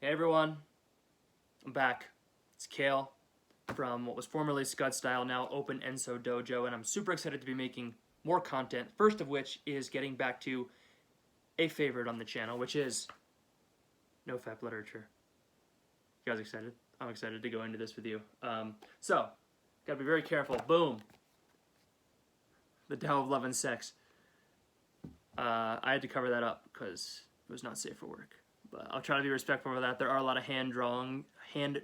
Hey everyone, I'm back. It's Kale from what was formerly Scud Style, now Open Enso Dojo, and I'm super excited to be making more content. First of which is getting back to a favorite on the channel, which is NoFap Literature. You guys excited? I'm excited to go into this with you. So, gotta be very careful. Boom. The Tao of Love and Sex. I had to cover that up because it was not safe for work. But I'll try to be respectful of that. There are a lot of hand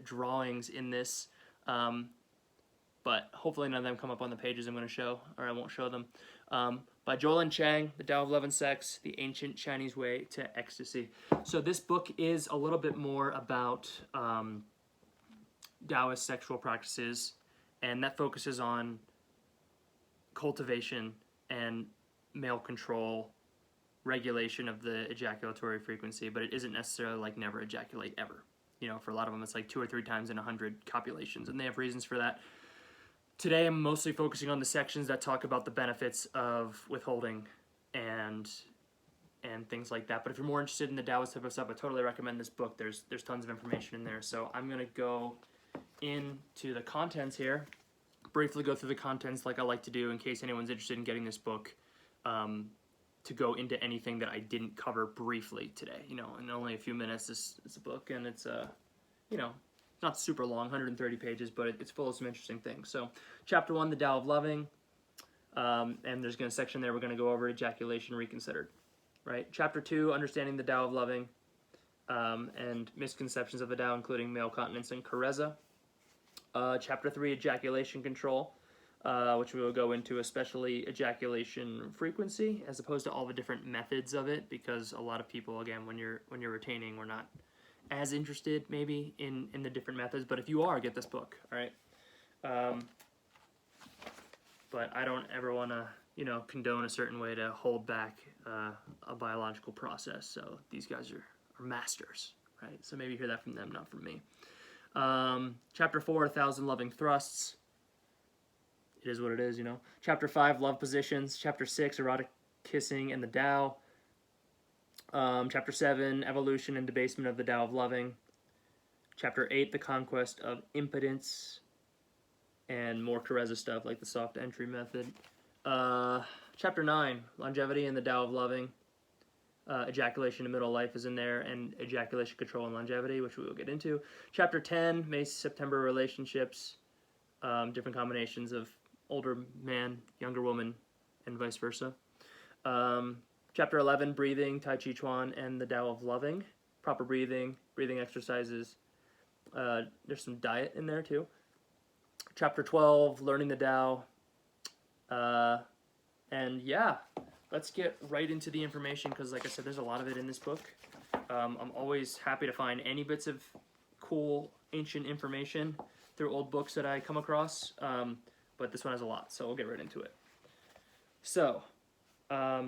drawings in this, but hopefully none of them come up on the pages I'm going to show, or I won't show them. By Jolan Chang, The Tao of Love and Sex, The Ancient Chinese Way to Ecstasy. So this book is a little bit more about Taoist sexual practices, and that focuses on cultivation and male control, regulation of the ejaculatory frequency, but it isn't necessarily like never ejaculate ever. You know, for a lot of them it's like 2 or 3 times in 100 copulations, and they have reasons for that. Today I'm mostly focusing on the sections that talk about the benefits of withholding and things like that. But if you're more interested in the Taoist type of stuff, I totally recommend this book. There's tons of information in there. So I'm gonna go into the contents here, briefly go through the contents like I like to do in case anyone's interested in getting this book, to go into anything that I didn't cover briefly today. You know, in only a few minutes, it's a book, and it's you know, not super long, 130 pages, but it's full of some interesting things. So, chapter 1, the Tao of Loving, and there's a section there we're going to go over ejaculation reconsidered, right? Chapter 2, understanding the Tao of Loving, and misconceptions of the Tao, including male continence and kareza. Chapter 3, ejaculation control, which we will go into, especially ejaculation frequency, as opposed to all the different methods of it, because a lot of people, again, when you're retaining, we're not as interested maybe in the different methods, but if you are, get this book, all right? But I don't ever want to, you know, condone a certain way to hold back a biological process, so these guys are masters, right? So maybe hear that from them, not from me. Chapter 4, 1,000 Loving Thrusts. It is what it is, you know. Chapter 5, Love Positions. Chapter 6, Erotic Kissing and the Tao. Chapter 7, Evolution and Debasement of the Tao of Loving. Chapter 8, The Conquest of Impotence. And more kareza stuff like the soft entry method. Chapter 9, Longevity and the Tao of Loving. Ejaculation in middle life is in there, and ejaculation control and longevity, which we will get into. Chapter 10, May-September relationships. Different combinations of older man, younger woman, and vice versa. Chapter 11, breathing, Tai Chi Chuan, and the Tao of Loving. Proper breathing, breathing exercises. There's some diet in there too. Chapter 12, learning the Tao. And yeah, let's get right into the information, because like I said, there's a lot of it in this book. I'm always happy to find any bits of cool ancient information through old books that I come across, but this one has a lot, so we'll get right into it. So, all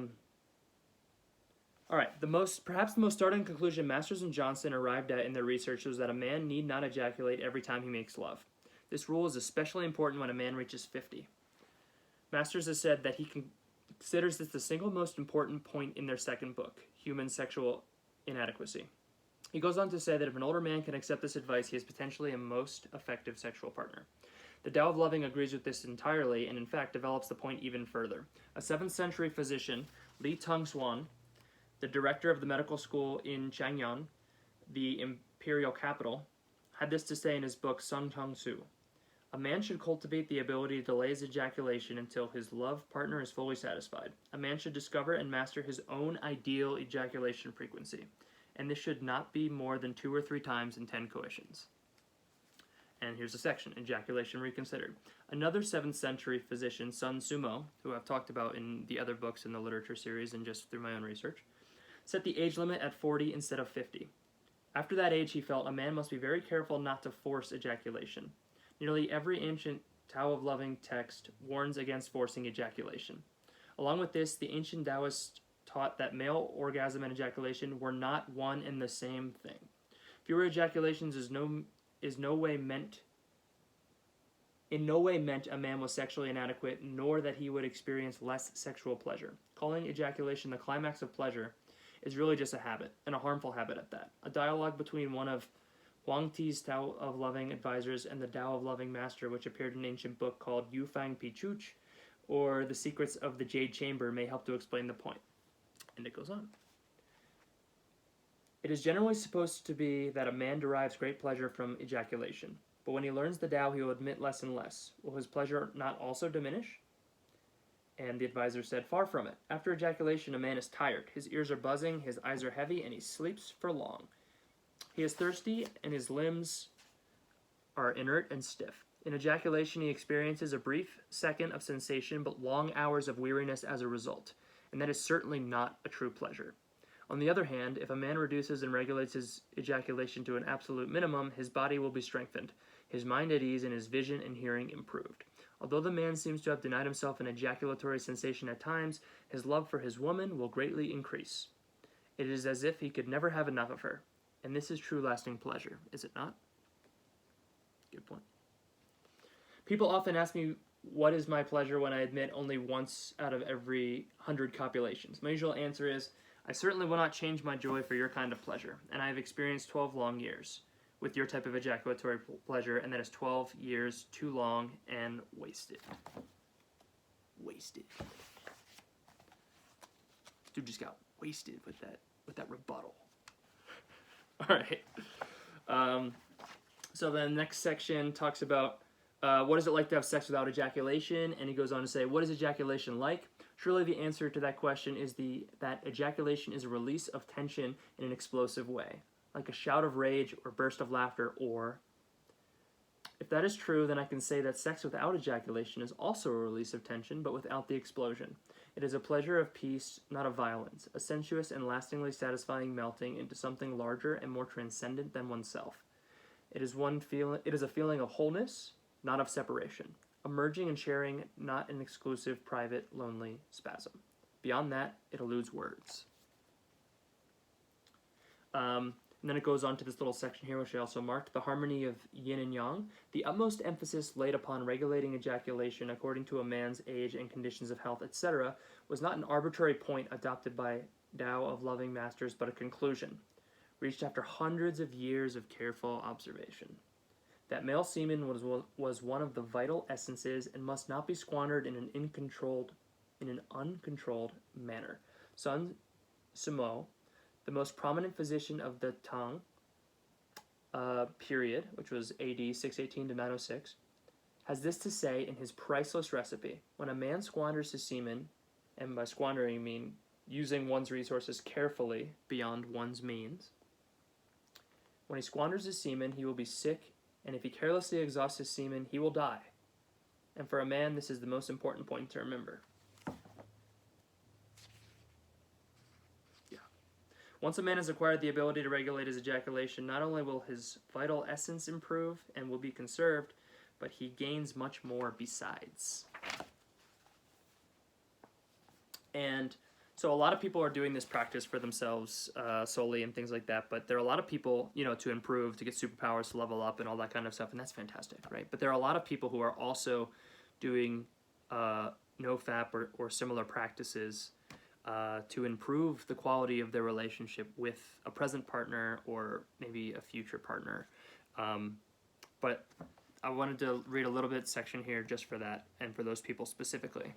right, perhaps the most startling conclusion Masters and Johnson arrived at in their research was that a man need not ejaculate every time he makes love. This rule is especially important when a man reaches 50. Masters has said that he considers this the single most important point in their second book, Human Sexual Inadequacy. He goes on to say that if an older man can accept this advice, he is potentially a most effective sexual partner. The Tao of Loving agrees with this entirely, and in fact develops the point even further. A 7th century physician, Li Tongxuan, the director of the medical school in Chang'an, the imperial capital, had this to say in his book Sun Tong-su. A man should cultivate the ability to delay his ejaculation until his love partner is fully satisfied. A man should discover and master his own ideal ejaculation frequency, and this should not be more than 2 or 3 times in 10 coitions. And here's a section, Ejaculation Reconsidered. Another 7th century physician, Sun Simiao, who I've talked about in the other books in the literature series and just through my own research, set the age limit at 40 instead of 50. After that age, he felt a man must be very careful not to force ejaculation. Nearly every ancient Tao of Loving text warns against forcing ejaculation. Along with this, the ancient Taoists taught that male orgasm and ejaculation were not one and the same thing. Fewer ejaculations in no way meant a man was sexually inadequate, nor that he would experience less sexual pleasure. Calling ejaculation the climax of pleasure is really just a habit, and a harmful habit at that. A dialogue between one of Huang Ti's Tao of Loving advisors and the Tao of Loving master, which appeared in an ancient book called Yu Fang Pi Chuch, or The Secrets of the Jade Chamber, may help to explain the point. And it goes on. It is generally supposed to be that a man derives great pleasure from ejaculation, but when he learns the Tao, he will admit less and less. Will his pleasure not also diminish? And the advisor said, far from it. After ejaculation, a man is tired. His ears are buzzing, his eyes are heavy, and he sleeps for long. He is thirsty, and his limbs are inert and stiff. In ejaculation, he experiences a brief second of sensation, but long hours of weariness as a result, and that is certainly not a true pleasure. On the other hand, if a man reduces and regulates his ejaculation to an absolute minimum, his body will be strengthened, his mind at ease, and his vision and hearing improved. Although the man seems to have denied himself an ejaculatory sensation at times, his love for his woman will greatly increase. It is as if he could never have enough of her. And this is true lasting pleasure, is it not? Good point. People often ask me, what is my pleasure when I admit only once out of every 100 copulations? My usual answer is, I certainly will not change my joy for your kind of pleasure, and I have experienced 12 long years with your type of ejaculatory pleasure, and that is 12 years too long and wasted. Wasted. Dude just got wasted with that rebuttal. All right. So the next section talks about what is it like to have sex without ejaculation, and he goes on to say, what is ejaculation like? Surely the answer to that question is that ejaculation is a release of tension in an explosive way, like a shout of rage or burst of laughter, or if that is true, then I can say that sex without ejaculation is also a release of tension, but without the explosion. It is a pleasure of peace, not of violence, a sensuous and lastingly satisfying melting into something larger and more transcendent than oneself. It is a feeling of wholeness, not of separation, a merging and sharing, not an exclusive, private, lonely spasm. Beyond that, it eludes words. And then it goes on to this little section here, which I also marked, the harmony of yin and yang. The utmost emphasis laid upon regulating ejaculation according to a man's age and conditions of health, etc., was not an arbitrary point adopted by Tao of Loving masters, but a conclusion, reached after hundreds of years of careful observation. That male semen was one of the vital essences and must not be squandered in an uncontrolled manner. Sun Simiao, the most prominent physician of the Tang period, which was AD 618 to 906, has this to say in his priceless recipe. When a man squanders his semen, and by squandering I mean using one's resources carefully beyond one's means, when he squanders his semen, he will be sick, and if he carelessly exhausts his semen, he will die. And for a man, this is the most important point to remember. Once a man has acquired the ability to regulate his ejaculation, not only will his vital essence improve and will be conserved, but he gains much more besides. And so a lot of people are doing this practice for themselves solely and things like that, but there are a lot of people, to improve, to get superpowers, to level up and all that kind of stuff, and that's fantastic, right? But there are a lot of people who are also doing NoFap or similar practices to improve the quality of their relationship with a present partner or maybe a future partner. But I wanted to read a little bit section here just for that and for those people specifically.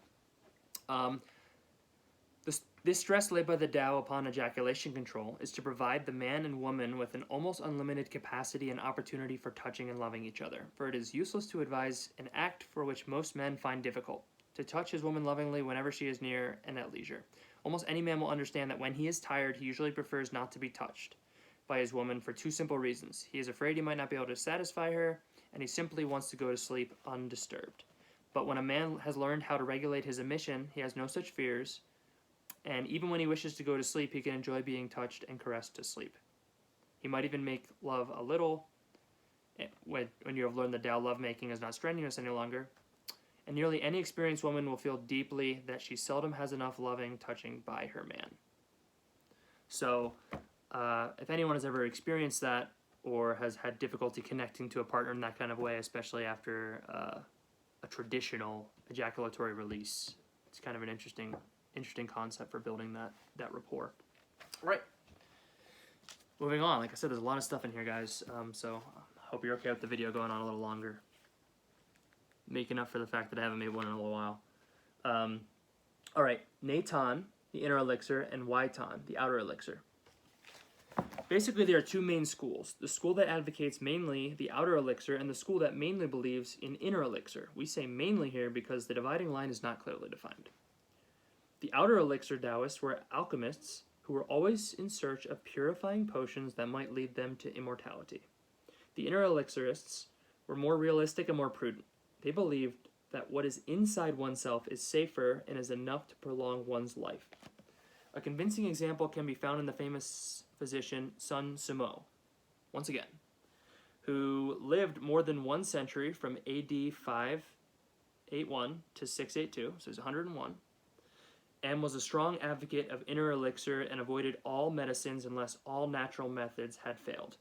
This stress laid by the Tao upon ejaculation control is to provide the man and woman with an almost unlimited capacity and opportunity for touching and loving each other, for it is useless to advise an act for which most men find difficult, to touch his woman lovingly whenever she is near and at leisure. Almost any man will understand that when he is tired, he usually prefers not to be touched by his woman for two simple reasons. He is afraid he might not be able to satisfy her, and he simply wants to go to sleep undisturbed. But when a man has learned how to regulate his emission, he has no such fears, and even when he wishes to go to sleep, he can enjoy being touched and caressed to sleep. He might even make love a little when you have learned that Tao lovemaking is not strenuous any longer. And nearly any experienced woman will feel deeply that she seldom has enough loving touching by her man. So, if anyone has ever experienced that or has had difficulty connecting to a partner in that kind of way, especially after a traditional ejaculatory release, it's kind of an interesting concept for building that rapport. Right. Moving on. Like I said, there's a lot of stuff in here, guys. So I hope you're okay with the video going on a little longer. Making up for the fact that I haven't made one in a little while. All right. Natan, the inner elixir, and Waitan, the outer elixir. Basically, there are two main schools. The school that advocates mainly the outer elixir and the school that mainly believes in inner elixir. We say mainly here because the dividing line is not clearly defined. The outer elixir Taoists were alchemists who were always in search of purifying potions that might lead them to immortality. The inner elixirists were more realistic and more prudent. They believed that what is inside oneself is safer and is enough to prolong one's life. A convincing example can be found in the famous physician Sun Simiao, once again, who lived more than 1 century from AD 581 to 682, so he's 101, and was a strong advocate of inner elixir and avoided all medicines unless all natural methods had failed.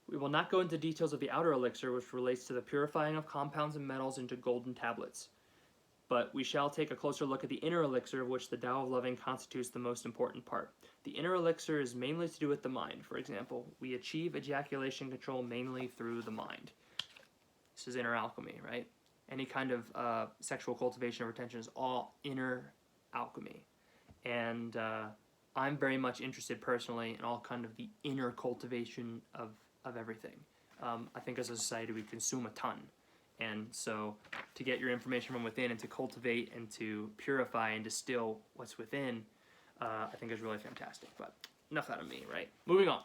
We will not go into details of the outer elixir, which relates to the purifying of compounds and metals into golden tablets, but we shall take a closer look at the inner elixir, of which the Tao of Loving constitutes the most important part. The inner elixir is mainly to do with the mind. For example, we achieve ejaculation control mainly through the mind. This is inner alchemy, right? Any kind of sexual cultivation or retention is all inner alchemy. And I'm very much interested personally in all kind of the inner cultivation of everything. I think as a society we consume a ton. And so to get your information from within and to cultivate and to purify and distill what's within, I think is really fantastic. But enough out of me, right? Moving on.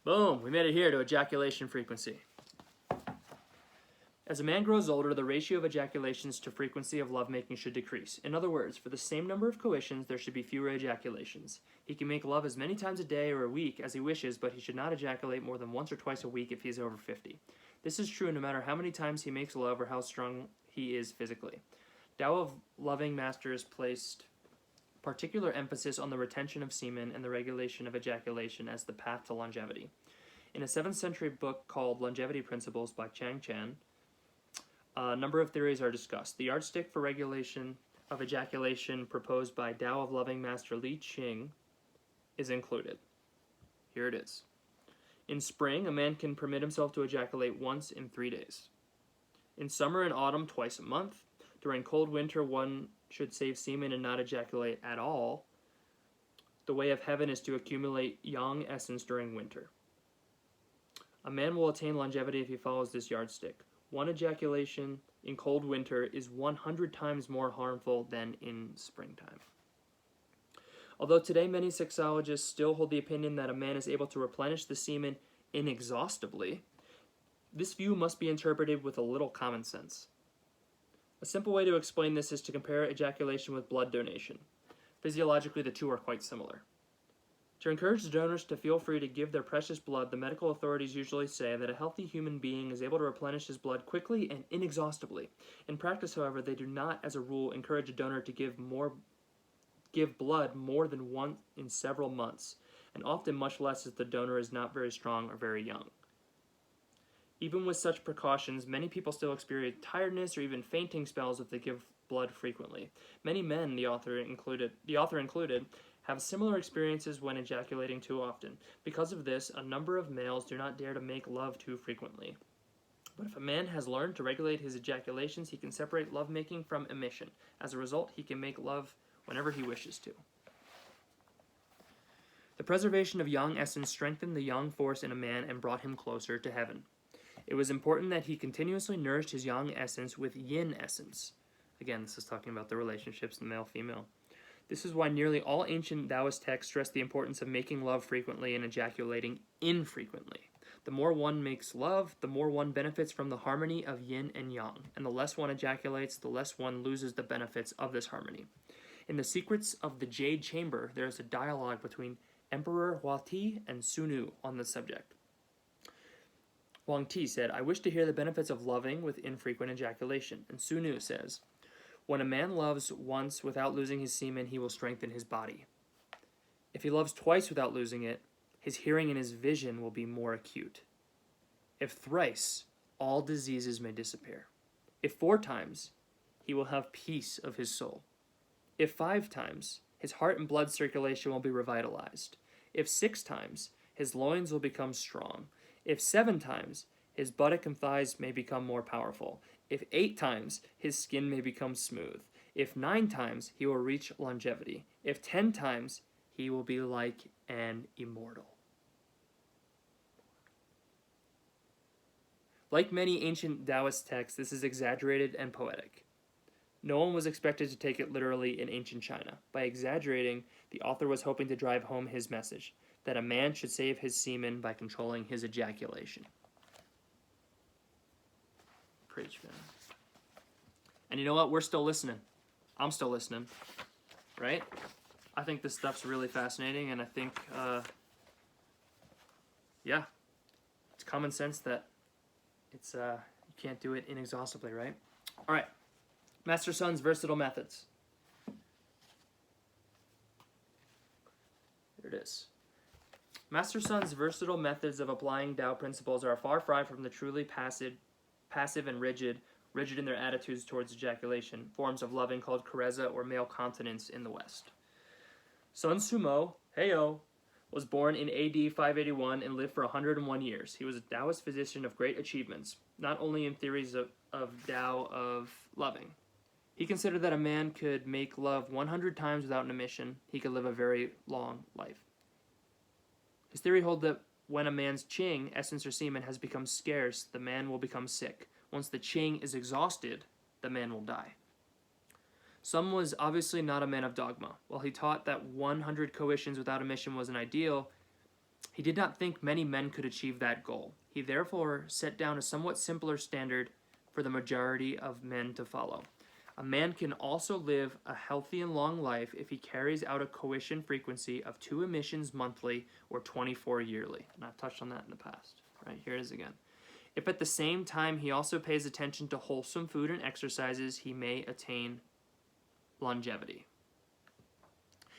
Boom, we made it here to ejaculation frequency. As a man grows older, the ratio of ejaculations to frequency of lovemaking should decrease. In other words, for the same number of coitions, there should be fewer ejaculations. He can make love as many times a day or a week as he wishes, but he should not ejaculate more than once or twice a week if he is over 50. This is true no matter how many times he makes love or how strong he is physically. Tao of Loving masters placed particular emphasis on the retention of semen and the regulation of ejaculation as the path to longevity. In a 7th century book called Longevity Principles by Chang Chan, a number of theories are discussed. The yardstick for regulation of ejaculation proposed by Tao of Loving Master Li Qing is included. Here it is. In spring, a man can permit himself to ejaculate once in 3 days. In summer and autumn, twice a month. During cold winter, one should save semen and not ejaculate at all. The way of heaven is to accumulate yang essence during winter. A man will attain longevity if he follows this yardstick. One ejaculation in cold winter is 100 times more harmful than in springtime. Although today many sexologists still hold the opinion that a man is able to replenish the semen inexhaustibly, this view must be interpreted with a little common sense. A simple way to explain this is to compare ejaculation with blood donation. Physiologically, the two are quite similar. To encourage donors to feel free to give their precious blood, the medical authorities usually say that a healthy human being is able to replenish his blood quickly and inexhaustibly. In practice, however, they do not, as a rule, encourage a donor to give blood more than once in several months, and often much less if the donor is not very strong or very young. Even with such precautions, many people still experience tiredness or even fainting spells if they give blood frequently. Many men, the author included, have similar experiences when ejaculating too often. Because of this, a number of males do not dare to make love too frequently. But if a man has learned to regulate his ejaculations, he can separate lovemaking from emission. As a result, he can make love whenever he wishes to. The preservation of yang essence strengthened the yang force in a man and brought him closer to heaven. It was important that he continuously nourished his yang essence with yin essence. Again, this is talking about the relationships in male-female. This is why nearly all ancient Taoist texts stress the importance of making love frequently and ejaculating infrequently. The more one makes love, the more one benefits from the harmony of yin and yang, and the less one ejaculates, the less one loses the benefits of this harmony. In the Secrets of the Jade Chamber, there is a dialogue between Emperor Huati and Ssu-mo on this subject. Huang Ti said, "I wish to hear the benefits of loving with infrequent ejaculation." And Ssu-mo says, "When a man loves once without losing his semen, he will strengthen his body. If he loves twice without losing it, his hearing and his vision will be more acute. If thrice, all diseases may disappear. If 4 times, he will have peace of his soul. If 5 times, his heart and blood circulation will be revitalized. If 6 times, his loins will become strong. If 7 times, his buttock and thighs may become more powerful. If 8 times, his skin may become smooth. If 9 times, he will reach longevity. If 10 times, he will be like an immortal. Like many ancient Taoist texts, this is exaggerated and poetic. No one was expected to take it literally in ancient China. By exaggerating, the author was hoping to drive home his message, that a man should save his semen by controlling his ejaculation. Preach, man. And you know what? We're still listening. I'm still listening. Right? I think this stuff's really fascinating, and I think, yeah, it's common sense that it's you can't do it inexhaustibly, right? All right. Master Sun's versatile methods. There it is. Master Sun's versatile methods of applying Tao principles are far from the truly passive and rigid in their attitudes towards ejaculation, forms of loving called karezza or male continence in the West. Sun Ssu-mo, heyo, was born in AD 581 and lived for 101 years. He was a Taoist physician of great achievements, not only in theories of Tao of loving. He considered that a man could make love 100 times without an emission. He could live a very long life. His theory holds that when a man's qing, essence or semen, has become scarce, the man will become sick. Once the qing is exhausted, the man will die. Sun was obviously not a man of dogma. While he taught that 100 coitions without emission was an ideal, he did not think many men could achieve that goal. He therefore set down a somewhat simpler standard for the majority of men to follow. A man can also live a healthy and long life if he carries out a coition frequency of 2 emissions monthly or 24 yearly. And I've touched on that in the past. Right, here it is again. If at the same time he also pays attention to wholesome food and exercises, he may attain longevity.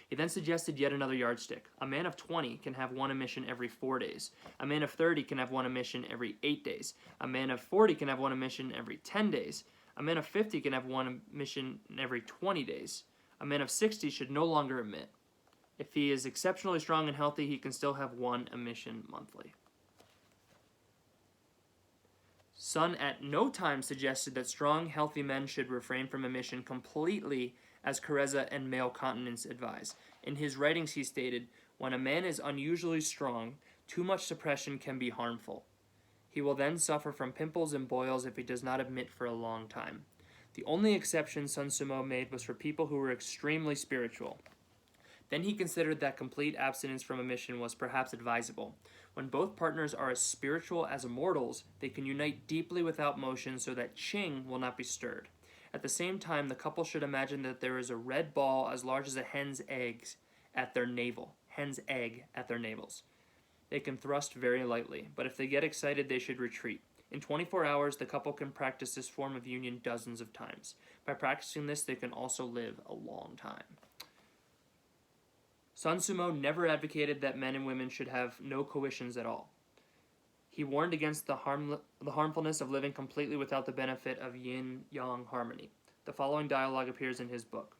He then suggested yet another yardstick. A man of 20 can have 1 emission every 4 days. A man of 30 can have 1 emission every 8 days. A man of 40 can have 1 emission every 10 days. A man of 50 can have 1 emission every 20 days. A man of 60 should no longer emit. If he is exceptionally strong and healthy, he can still have 1 emission monthly. Sun at no time suggested that strong, healthy men should refrain from emission completely, as karezza and male continence advise. In his writings he stated, when a man is unusually strong, too much suppression can be harmful. He will then suffer from pimples and boils if he does not emit for a long time. The only exception Sun Simiao made was for people who were extremely spiritual. Then he considered that complete abstinence from emission was perhaps advisable. When both partners are as spiritual as immortals, they can unite deeply without motion so that qing will not be stirred. At the same time, the couple should imagine that there is a red ball as large as a hen's egg at their navel. Hen's egg at their navels. They can thrust very lightly, but if they get excited, they should retreat. In 24 hours, the couple can practice this form of union dozens of times. By practicing this, they can also live a long time. Sun Simiao never advocated that men and women should have no coitions at all. He warned against the harmfulness of living completely without the benefit of yin-yang harmony. The following dialogue appears in his book.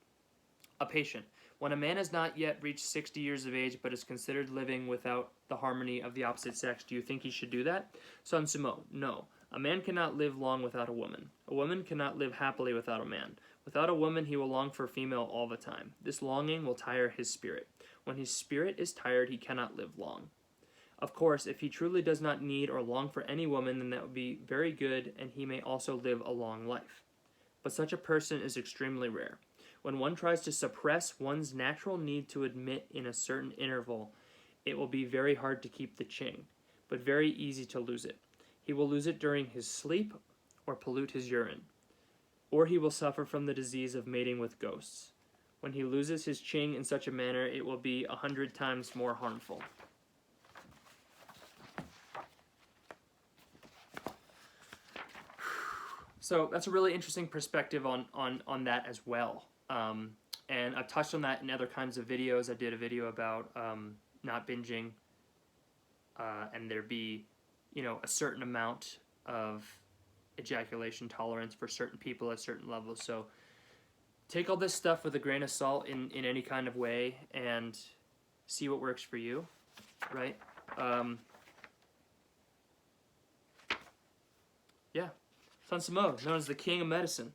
A patient. When a man has not yet reached 60 years of age but is considered living without the harmony of the opposite sex, do you think he should do that? Sun Simiao. No. A man cannot live long without a woman. A woman cannot live happily without a man. Without a woman, he will long for a female all the time. This longing will tire his spirit. When his spirit is tired, he cannot live long. Of course, if he truly does not need or long for any woman, then that would be very good, and he may also live a long life. But such a person is extremely rare. When one tries to suppress one's natural need to emit in a certain interval, it will be very hard to keep the qing, but very easy to lose it. He will lose it during his sleep or pollute his urine, or he will suffer from the disease of mating with ghosts. When he loses his qing in such a manner, it will be 100 times more harmful. So that's a really interesting perspective on that as well. And I've touched on that in other kinds of videos. I did a video about not binging, and there be, a certain amount of ejaculation tolerance for certain people at certain levels. So take all this stuff with a grain of salt in any kind of way and see what works for you, right? Yeah, Sun Simiao, known as the king of medicine.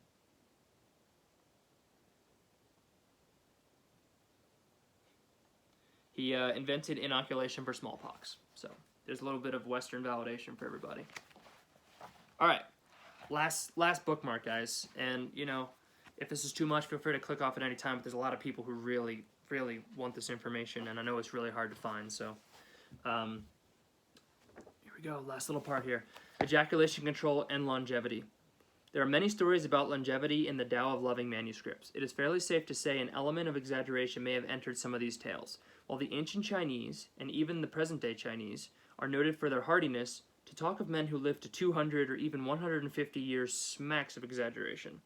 He invented inoculation for smallpox. So there's a little bit of Western validation for everybody. All right, last bookmark, guys. And, you know, if this is too much, feel free to click off at any time. But there's a lot of people who really, really want this information, and I know it's really hard to find. So here we go, last little part here. Ejaculation control and longevity. There are many stories about longevity in the Tao of Loving manuscripts. It is fairly safe to say an element of exaggeration may have entered some of these tales. While the ancient Chinese, and even the present-day Chinese, are noted for their hardiness, to talk of men who lived to 200 or even 150 years smacks of exaggeration.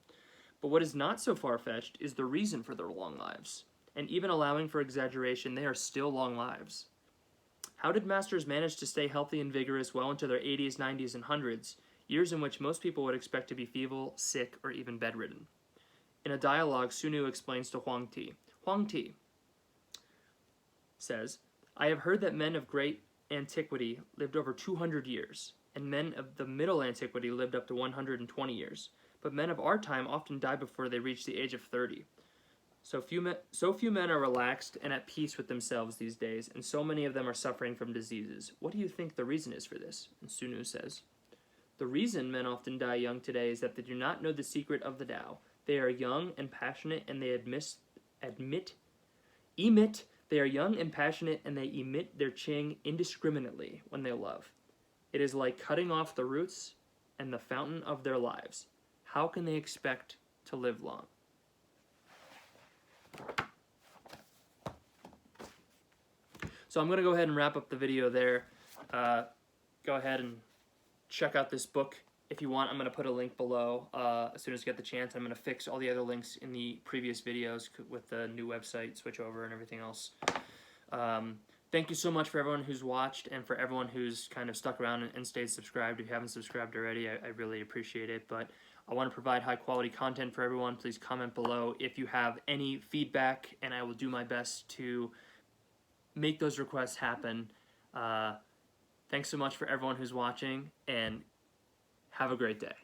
But what is not so far-fetched is the reason for their long lives. And even allowing for exaggeration, they are still long lives. How did masters manage to stay healthy and vigorous well into their 80s, 90s, and 100s, years in which most people would expect to be feeble, sick, or even bedridden? In a dialogue, Ssu-mo explains to Huang Ti. Huang Ti says, I have heard that men of great antiquity lived over 200 years, and men of the middle antiquity lived up to 120 years. But men of our time often die before they reach the age of 30. So few men are relaxed and at peace with themselves these days, and so many of them are suffering from diseases. What do you think the reason is for this? And Ssu-mo says, the reason men often die young today is that they do not know the secret of the Tao. They are young and passionate, and they They are young and passionate, and they emit their Qing indiscriminately when they love. It is like cutting off the roots and the fountain of their lives. How can they expect to live long? So I'm going to go ahead and wrap up the video there. Go ahead and check out this book if you want. I'm going to put a link below as soon as I get the chance. I'm going to fix all the other links in the previous videos with the new website switchover and everything else. Thank you so much for everyone who's watched and for everyone who's kind of stuck around and stayed subscribed. If you haven't subscribed already, I really appreciate it. But I want to provide high quality content for everyone. Please comment below if you have any feedback, and I will do my best to make those requests happen. Thanks so much for everyone who's watching, and have a great day.